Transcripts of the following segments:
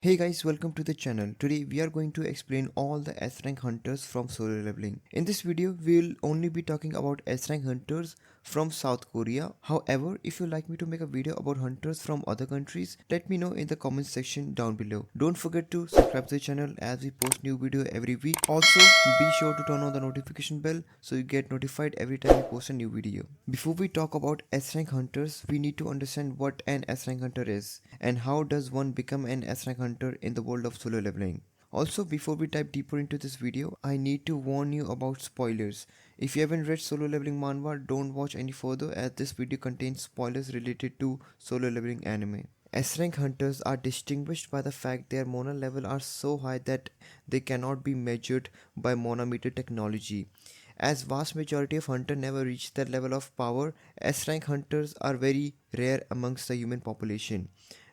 Hey guys, welcome to the channel. Today we are going to explain all the S rank hunters from solo leveling. In this video, we'll only be talking about S rank hunters from South Korea. However, if you like me to make a video about hunters from other countries, let me know in the comment section down below. Don't forget to subscribe to the channel as we post new video every week. Also, be sure to turn on the notification bell so you get notified every time we post a new video. Before we talk about S rank hunters, we need to understand what an S rank hunter is and how does one become an S rank hunter in the world of solo leveling. Also, before we dive deeper into this video, I need to warn you about spoilers. If you haven't read Solo Leveling manhwa, don't watch any further as this video contains spoilers related to Solo Leveling anime. S-rank hunters are distinguished by the fact their mana level are so high that they cannot be measured by manometer technology. As vast majority of hunters never reach that level of power, S-rank hunters are very rare amongst the human population,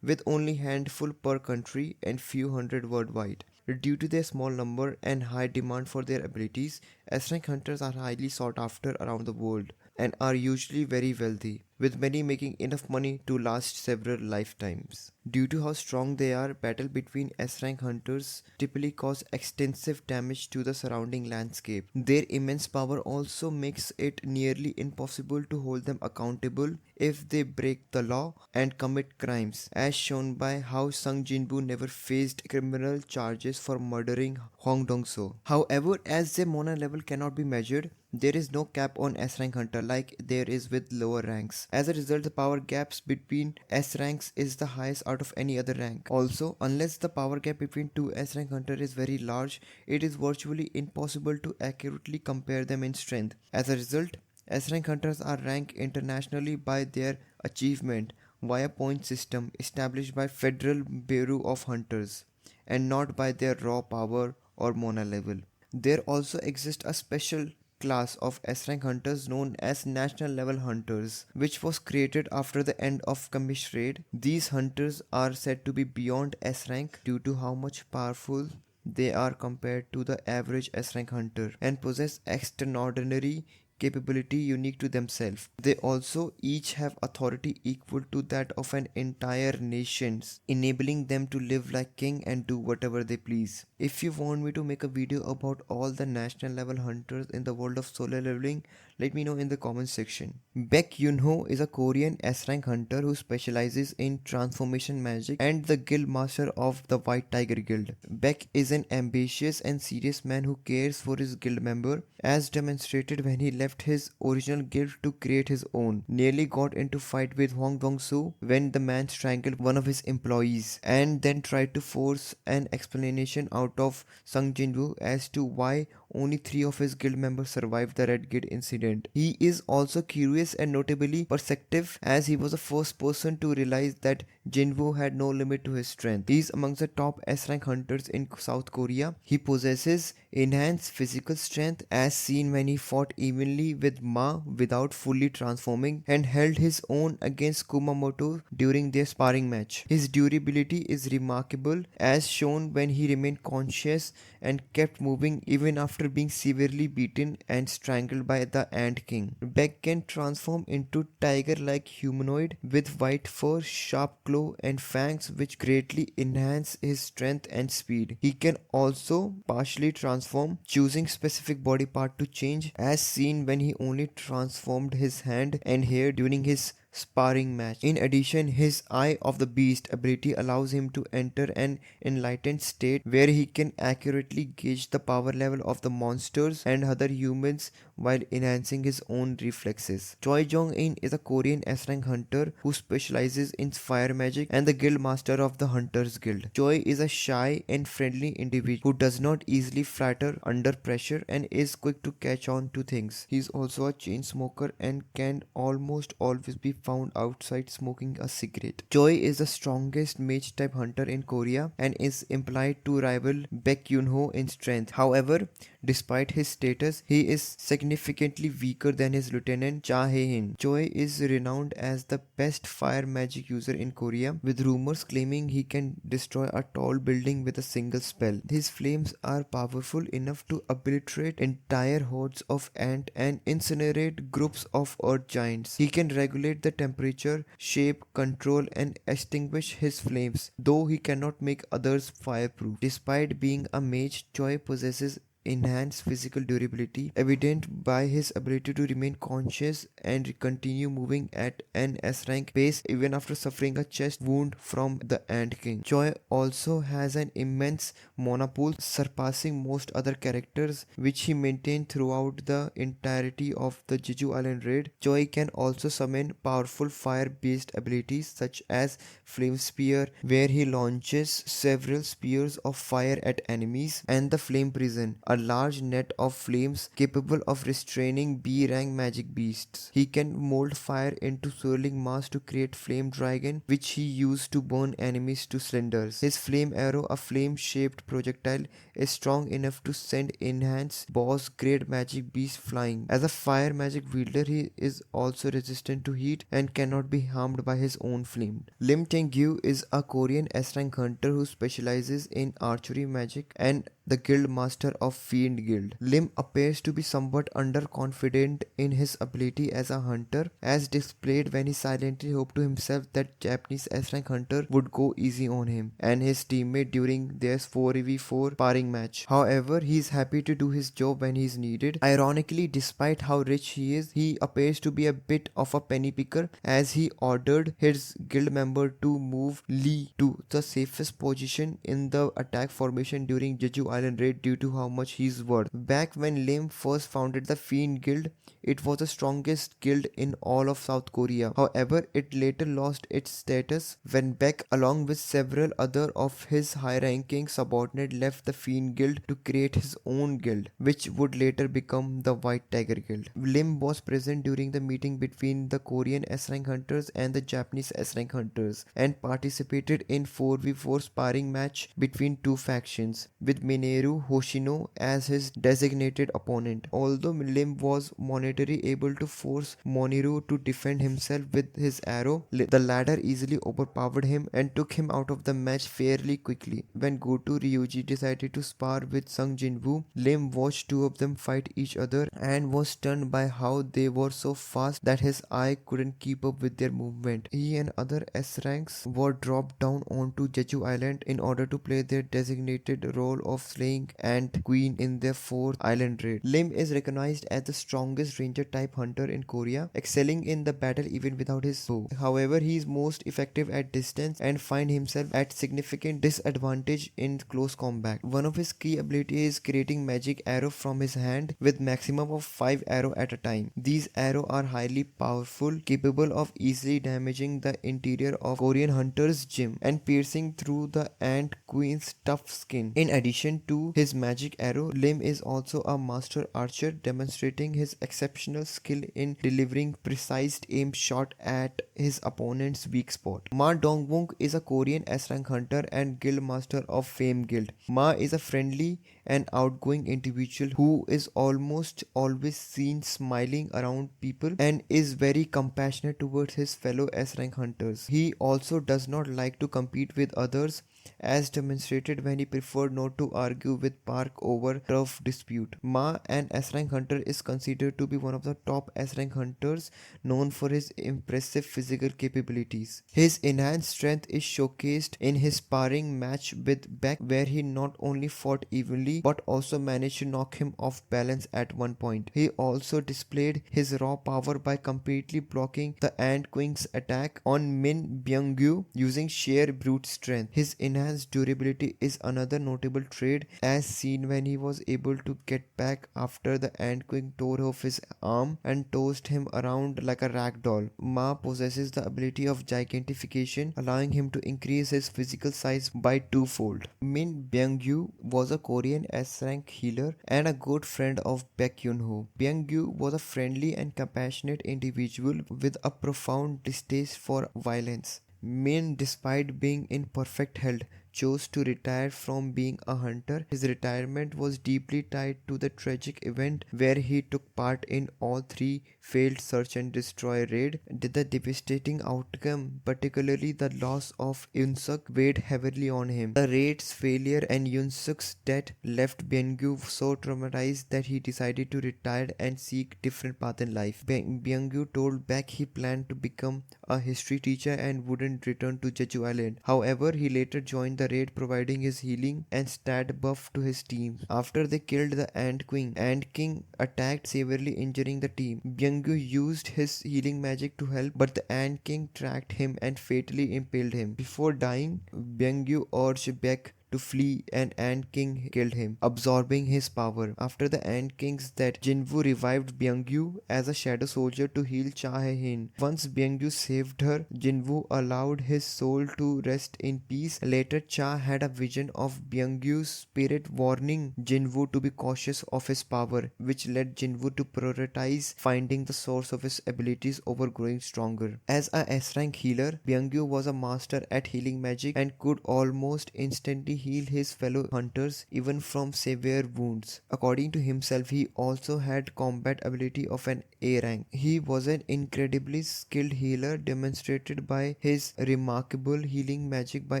with only handful per country and few hundred worldwide. Due to their small number and high demand for their abilities, S-rank hunters are highly sought after around the world and are usually very wealthy, with many making enough money to last several lifetimes. Due to how strong they are, battle between S-rank hunters typically cause extensive damage to the surrounding landscape. Their immense power also makes it nearly impossible to hold them accountable if they break the law and commit crimes, as shown by how Sung Jinwoo never faced criminal charges for murdering Hong Dong-so. However, as their mana level cannot be measured, there is no cap on S rank hunter like there is with lower ranks. As a result, the power gaps between S ranks is the highest out of any other rank. Also, unless the power gap between two S rank hunter is very large, it is virtually impossible to accurately compare them in strength. As a result, S rank hunters are ranked internationally by their achievement via point system established by Federal Bureau of Hunters and not by their raw power or mana level. There also exists a special class of S rank hunters known as national level hunters, which was created after the end of Khmer raid. These hunters are said to be beyond S rank due to how much powerful they are compared to the average S rank hunter and possess extraordinary capability unique to themselves. They also each have authority equal to that of an entire nation, enabling them to live like king and do whatever they please. If you want me to make a video about all the national level hunters in the world of solo leveling, let me know in the comment section. Baek Yunho is a Korean S-rank hunter who specializes in transformation magic and the guild master of the White Tiger Guild. Baek is an ambitious and serious man who cares for his guild member, as demonstrated when he left his original guild to create his own. Nearly got into fight with Hong Dong-soo when the man strangled one of his employees, and then tried to force an explanation out of Sung Jinwoo as to why only 3 of his guild members survived the Red Guild incident. He is also curious and notably perceptive, as he was the first person to realize that Jinwoo had no limit to his strength. He is amongst the top S-rank hunters in South Korea. He possesses enhanced physical strength as seen when he fought evenly with Ma without fully transforming and held his own against Kumamoto during their sparring match. His durability is remarkable as shown when he remained conscious and kept moving even after being severely beaten and strangled by the Ant King. Baek can transform into tiger-like humanoid with white fur, sharp claw and fangs which greatly enhance his strength and speed. He can also partially transform, choosing specific body part to change, as seen when he only transformed his hand and hair during his sparring match. In addition, his Eye of the Beast ability allows him to enter an enlightened state where he can accurately gauge the power level of the monsters and other humans while enhancing his own reflexes. Choi Jong-in is a Korean S-rank hunter who specializes in fire magic and the guild master of the Hunters Guild. Choi is a shy and friendly individual who does not easily flatter under pressure and is quick to catch on to things. He is also a chain smoker and can almost always be found outside smoking a cigarette. Choi is the strongest mage type hunter in Korea and is implied to rival Baek Yunho in strength. However, Despite his status, he is significantly weaker than his lieutenant Cha Hae-in. Choi is renowned as the best fire magic user in Korea, with rumors claiming he can destroy a tall building with a single spell. His flames are powerful enough to obliterate entire hordes of ants and incinerate groups of earth giants. He can regulate the temperature, shape, control, and extinguish his flames, though he cannot make others fireproof. Despite being a mage, Choi possesses enhanced physical durability, evident by his ability to remain conscious and continue moving at an S rank pace even after suffering a chest wound from the Ant King. Choi also has an immense mana pool, surpassing most other characters, which he maintained throughout the entirety of the Jeju Island raid. Choi can also summon powerful fire-based abilities such as Flame Spear, where he launches several spears of fire at enemies, and the Flame Prison, a large net of flames capable of restraining B-rank magic beasts. He can mold fire into swirling mass to create Flame Dragon, which he used to burn enemies to cinders. His Flame Arrow, a flame-shaped projectile, is strong enough to send enhanced boss-grade magic beasts flying. As a fire magic wielder, he is also resistant to heat and cannot be harmed by his own flame. Lim Tae-gyu is a Korean S-rank hunter who specializes in archery magic and the guild master of Fiend Guild. Lim appears to be somewhat underconfident in his ability as a hunter, as displayed when he silently hoped to himself that Japanese S-rank hunter would go easy on him and his teammate during their 4v4 sparring match. However, he is happy to do his job when he is needed. Ironically, despite how rich he is, he appears to be a bit of a penny picker, as he ordered his guild member to move Lee to the safest position in the attack formation during Jeju Island raid due to how much he's worth. Back when Lim first founded the Fiend Guild, it was the strongest guild in all of South Korea. However, it later lost its status when Beck, along with several other of his high-ranking subordinates, left the Fiend Guild to create his own guild, which would later become the White Tiger Guild. Lim was present during the meeting between the Korean S-rank hunters and the Japanese S-rank hunters, and participated in 4v4 sparring match between two factions, with Minoru Hoshino as his designated opponent. Although Lim was monetarily able to force Moniru to defend himself with his arrow, the latter easily overpowered him and took him out of the match fairly quickly. When Goto Ryuji decided to spar with Sung Jinwoo, Lim watched two of them fight each other and was stunned by how they were so fast that his eye couldn't keep up with their movement. He and other S ranks were dropped down onto Jeju Island in order to play their designated role of slaying Ant Queen in their 4th island raid. Lim is recognized as the strongest ranger type hunter in Korea, excelling in the battle even without his bow. However, he is most effective at distance and find himself at significant disadvantage in close combat. One of his key abilities is creating magic arrow from his hand with maximum of 5 arrows at a time. These arrows are highly powerful, capable of easily damaging the interior of Korean hunter's gym and piercing through the Ant Queen's tough skin. In addition to his magic arrow, Lim is also a master archer, demonstrating his exceptional skill in delivering precise aim shot at his opponent's weak spot. Ma Dongwook is a Korean S-rank hunter and guild master of Fame Guild. Ma is a friendly and outgoing individual who is almost always seen smiling around people and is very compassionate towards his fellow S-rank hunters. He also does not like to compete with others, as demonstrated when he preferred not to argue with Park over turf dispute. Ma, an S-rank hunter, is considered to be one of the top S-rank hunters, known for his impressive physical capabilities. His enhanced strength is showcased in his sparring match with Beck, where he not only fought evenly but also managed to knock him off balance at one point. He also displayed his raw power by completely blocking the Ant Queen's attack on Min Byung-gyu using sheer brute strength. His enhanced durability is another notable trait, as seen when he was able to get back after the Ant Queen tore off his arm and tossed him around like a rag doll. Ma possesses the ability of gigantification, allowing him to increase his physical size by twofold. Min Byung-gyu was a Korean S-rank healer and a good friend of Baek Yun-ho. Byung-gyu was a friendly and compassionate individual with a profound distaste for violence. Min, despite being in perfect health, chose to retire from being a hunter. His retirement was deeply tied to the tragic event where he took part in all three failed search and destroy raid. The devastating outcome, particularly the loss of Yunsuk, weighed heavily on him. The raid's failure and Yunsuk's death left Byung-gyu so traumatized that he decided to retire and seek different path in life. Byung-gyu told Baek he planned to become a history teacher and wouldn't return to Jeju Island. However, he later joined the raid, providing his healing and stat buff to his team. After they killed the Ant Queen, Ant King attacked, severely injuring the team. Byung-gyu used his healing magic to help, but the Ant King tracked him and fatally impaled him. Before dying, Byung-gyu urged Baek to flee and Ant King killed him, absorbing his power. After the Ant King's death, Jinwoo revived Byung-gyu as a shadow soldier to heal Cha Hae-hin. Once Byung-gyu saved her, Jinwoo allowed his soul to rest in peace. Later, Cha had a vision of Byung-gyu's spirit warning Jinwoo to be cautious of his power, which led Jinwoo to prioritize finding the source of his abilities over growing stronger. As a S-rank healer, Byung-gyu was a master at healing magic and could almost instantly heal his fellow hunters even from severe wounds. According to himself, he also had combat ability of an A rank. He was an incredibly skilled healer, demonstrated by his remarkable healing magic by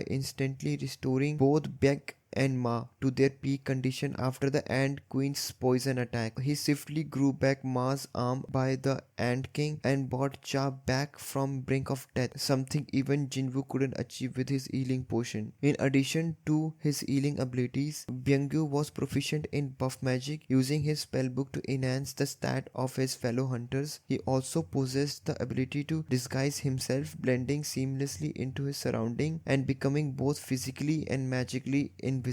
instantly restoring both Baek and Ma to their peak condition after the Ant Queen's poison attack. He swiftly grew back Ma's arm by the Ant King and brought Cha back from brink of death, something even Jinwoo couldn't achieve with his healing potion. In addition to his healing abilities, Byung-gyu was proficient in buff magic, using his spellbook to enhance the stat of his fellow hunters. He also possessed the ability to disguise himself, blending seamlessly into his surrounding and becoming both physically and magically invisible.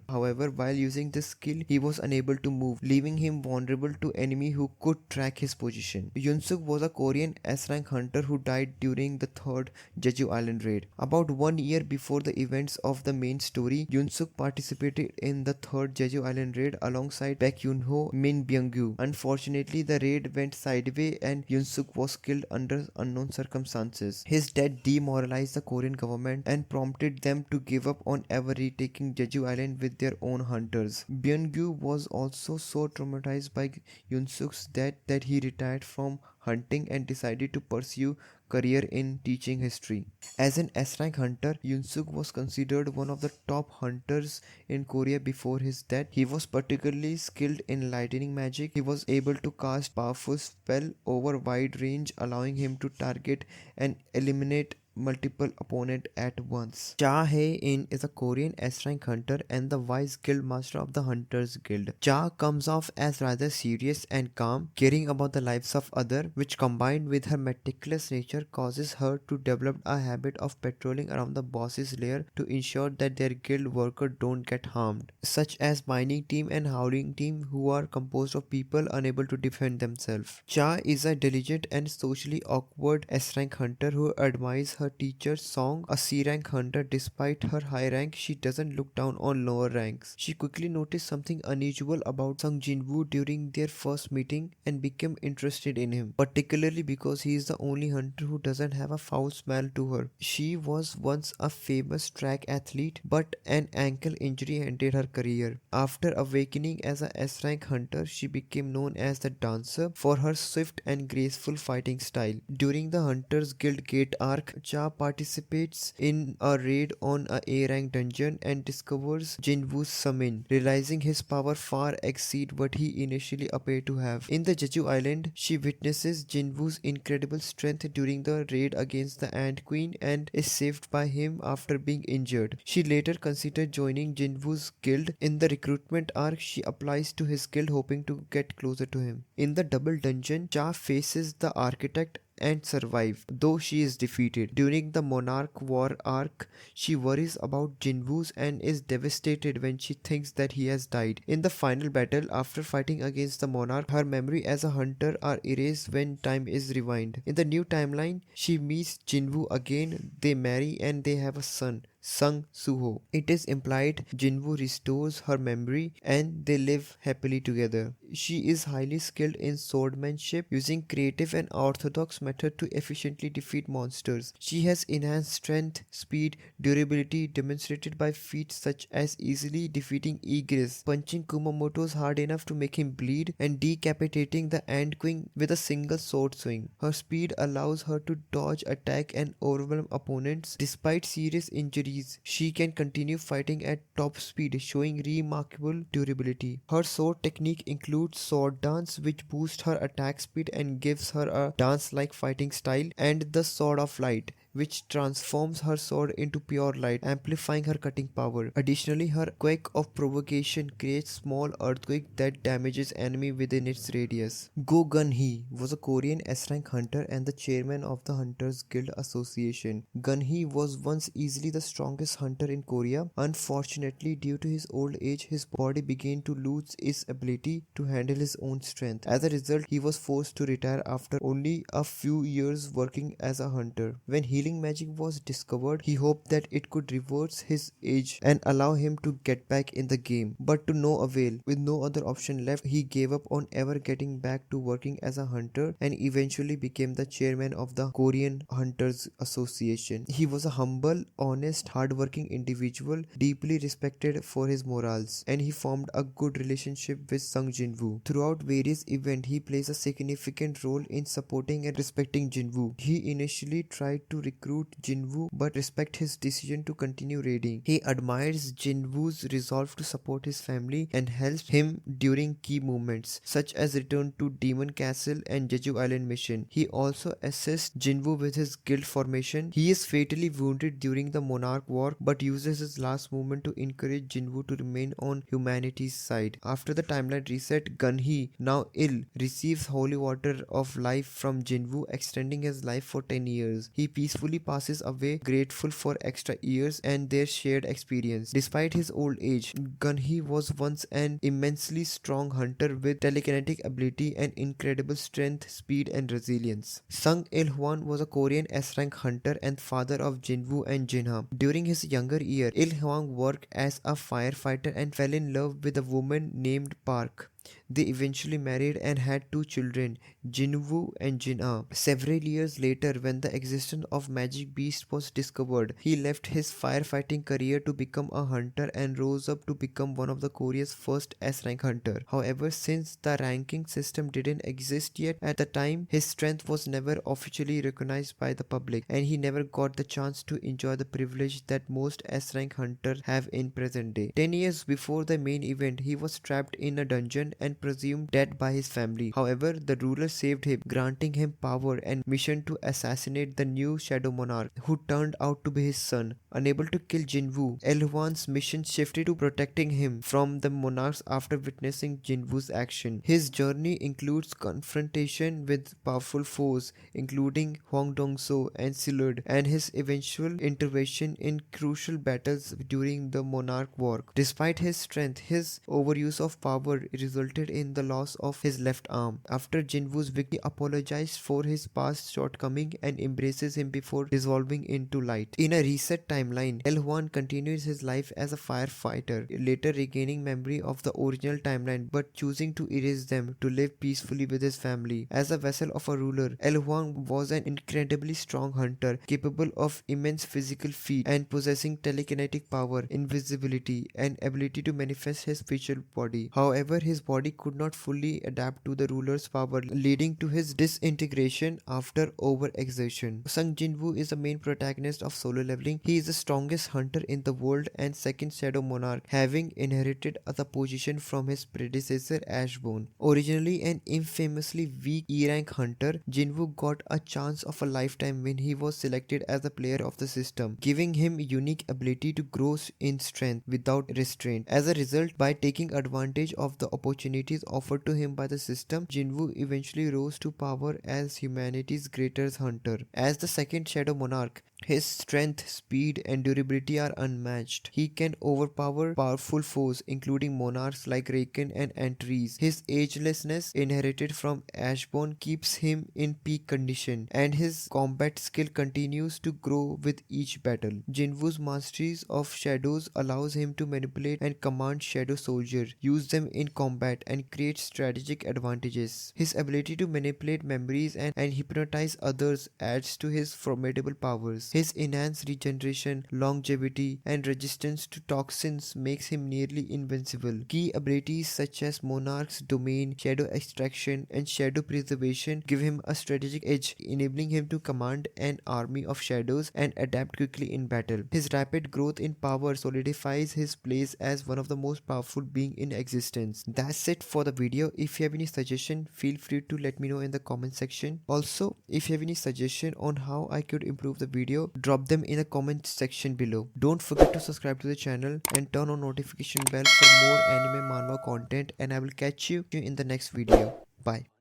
However, while using this skill, he was unable to move, leaving him vulnerable to enemy who could track his position. Yunsuk was a Korean S-rank hunter who died during the third Jeju Island raid. About 1 year before the events of the main story, Yunsuk participated in the third Jeju Island raid alongside Baek Yunho, Min Byung-gyu. Unfortunately, the raid went sideways and Yunsuk was killed under unknown circumstances. His death demoralized the Korean government and prompted them to give up on ever retaking Jeju Island with their own hunters. Byung-gyu was also so traumatized by Yunsuk's death that he retired from hunting and decided to pursue career in teaching history. As an S-rank hunter, Yunsuk was considered one of the top hunters in Korea before his death. He was particularly skilled in lightning magic. He was able to cast powerful spell over wide range, allowing him to target and eliminate multiple opponents at once. Cha Hae-in is a Korean S-rank hunter and the vice guild master of the Hunters Guild. Cha comes off as rather serious and calm, caring about the lives of others, which combined with her meticulous nature causes her to develop a habit of patrolling around the boss's lair to ensure that their guild workers don't get harmed, such as mining team and howling team who are composed of people unable to defend themselves. Cha is a diligent and socially awkward S-rank hunter who admires her teacher's Song, a C-rank hunter. Despite her high rank, she doesn't look down on lower ranks. She quickly noticed something unusual about Sung Jinwoo during their first meeting and became interested in him, particularly because he is the only hunter who doesn't have a foul smell to her. She was once a famous track athlete, but an ankle injury ended her career. After awakening as a S-rank hunter, she became known as the Dancer for her swift and graceful fighting style. During the Hunters Guild Gate arc, Cha participates in a raid on a A-rank dungeon and discovers Jinwoo's summon, realizing his power far exceed what he initially appeared to have. In the Jeju Island, she witnesses Jinwoo's incredible strength during the raid against the Ant Queen and is saved by him after being injured. She later considered joining Jinwoo's guild. In the recruitment arc, she applies to his guild hoping to get closer to him. In the double dungeon, Cha faces the architect and survive, though she is defeated. During the Monarch War arc, she worries about Jinwoo and is devastated when she thinks that he has died. In the final battle, after fighting against the Monarch, her memory as a hunter are erased when time is rewind. In the new timeline, she meets Jinwoo again, they marry and they have a son, Sung Suho. It is implied Jinwoo restores her memory and they live happily together. She is highly skilled in swordsmanship, using creative and orthodox method to efficiently defeat monsters. She has enhanced strength, speed, durability demonstrated by feats such as easily defeating Igris, punching Kumamoto's hard enough to make him bleed, and decapitating the Ant Queen with a single sword swing. Her speed allows her to dodge, attack, and overwhelm opponents. Despite serious injuries, she can continue fighting at top speed, showing remarkable durability. Her sword technique includes sword dance, which boosts her attack speed and gives her a dance-like fighting style, and the Sword of Light, which transforms her sword into pure light, amplifying her cutting power. Additionally, her Quake of Provocation creates small earthquake that damages enemy within its radius. Go Gun-hee was a Korean S-rank hunter and the chairman of the Hunters Guild Association. Gun-hee was once easily the strongest hunter in Korea. Unfortunately, due to his old age, his body began to lose its ability to handle his own strength. As a result, he was forced to retire after only a few years working as a hunter. When healing magic was discovered, he hoped that it could reverse his age and allow him to get back in the game, but to no avail. With no other option left, he gave up on ever getting back to working as a hunter and eventually became the chairman of the Korean Hunters Association. He was a humble, honest, hardworking individual, deeply respected for his morals, and he formed a good relationship with Sung Jinwoo. Throughout various events, he plays a significant role in supporting and respecting Jinwoo. He initially tried to recruit Jinwoo but respect his decision to continue raiding. He admires Jinwoo's resolve to support his family and helps him during key moments such as return to Demon Castle and Jeju Island mission. He also assists Jinwoo with his guild formation. He is fatally wounded during the Monarch War but uses his last moment to encourage Jinwoo to remain on humanity's side. After the timeline reset, Gun-hee, now ill, receives holy water of life from Jinwoo, extending his life for 10 years. He peacefully passes away, grateful for extra years and their shared experience. Despite his old age, Gun-hee was once an immensely strong hunter with telekinetic ability and incredible strength, speed, and resilience. Sung Il-hwan was a Korean S-rank hunter and father of Jinwoo and Jinha. During his younger year, Il-hwan worked as a firefighter and fell in love with a woman named Park. They eventually married and had 2 children, Jinwoo and Jinah. Several years later, when the existence of Magic Beast was discovered, he left his firefighting career to become a hunter and rose up to become one of the Korea's first S-rank hunter. However, since the ranking system didn't exist yet at the time, his strength was never officially recognized by the public and he never got the chance to enjoy the privilege that most S-rank hunters have in present day. 10 years before the main event, he was trapped in a dungeon and presumed dead by his family. However, the ruler saved him, granting him power and mission to assassinate the new Shadow Monarch, who turned out to be his son. Unable to kill Jinwoo, Il-hwan's mission shifted to protecting him from the monarchs after witnessing Jinwoo's action. His journey includes confrontation with powerful foes, including Hwang Dong-so and Silud, and his eventual intervention in crucial battles during the Monarch War. Despite his strength, his overuse of power resulted in the loss of his left arm. After Jinwoo's victory, he apologized for his past shortcoming and embraces him before dissolving into light. In a reset timeline, Il-hwan continues his life as a firefighter, later regaining memory of the original timeline but choosing to erase them to live peacefully with his family. As a vessel of a ruler, Il-hwan was an incredibly strong hunter, capable of immense physical feat and possessing telekinetic power, invisibility, and ability to manifest his visual body. However, his body could not fully adapt to the ruler's power, leading to his disintegration after overexertion. Sung Jinwoo is the main protagonist of Solo Leveling. He is the strongest hunter in the world and second Shadow Monarch, having inherited the position from his predecessor Ashbone. Originally an infamously weak E-rank hunter, Jinwoo got a chance of a lifetime when he was selected as a player of the system, giving him unique ability to grow in strength without restraint. As a result, by taking advantage of the opportunities offered to him by the system, Jinwoo eventually rose to power as humanity's greatest hunter. As the second Shadow Monarch, His strength, speed, and durability are unmatched. He can overpower powerful foes, including monarchs like Raken and Antries. His agelessness, inherited from Ashborn, keeps him in peak condition, and his combat skill continues to grow with each battle. Jinwu's masteries of shadows allows him to manipulate and command shadow soldiers, use them in combat, and create strategic advantages. His ability to manipulate memories and hypnotize others adds to his formidable powers. His enhanced regeneration, longevity, and resistance to toxins makes him nearly invincible. Key abilities such as Monarch's Domain, Shadow Extraction, and Shadow Preservation give him a strategic edge, enabling him to command an army of shadows and adapt quickly in battle. His rapid growth in power solidifies his place as one of the most powerful beings in existence. That's it for the video. If you have any suggestion, feel free to let me know in the comment section. Also, if you have any suggestion on how I could improve the video, drop them in the comment section below. Don't forget to subscribe to the channel and turn on notification bell for more anime manhwa content, and I will catch you in the next video. Bye.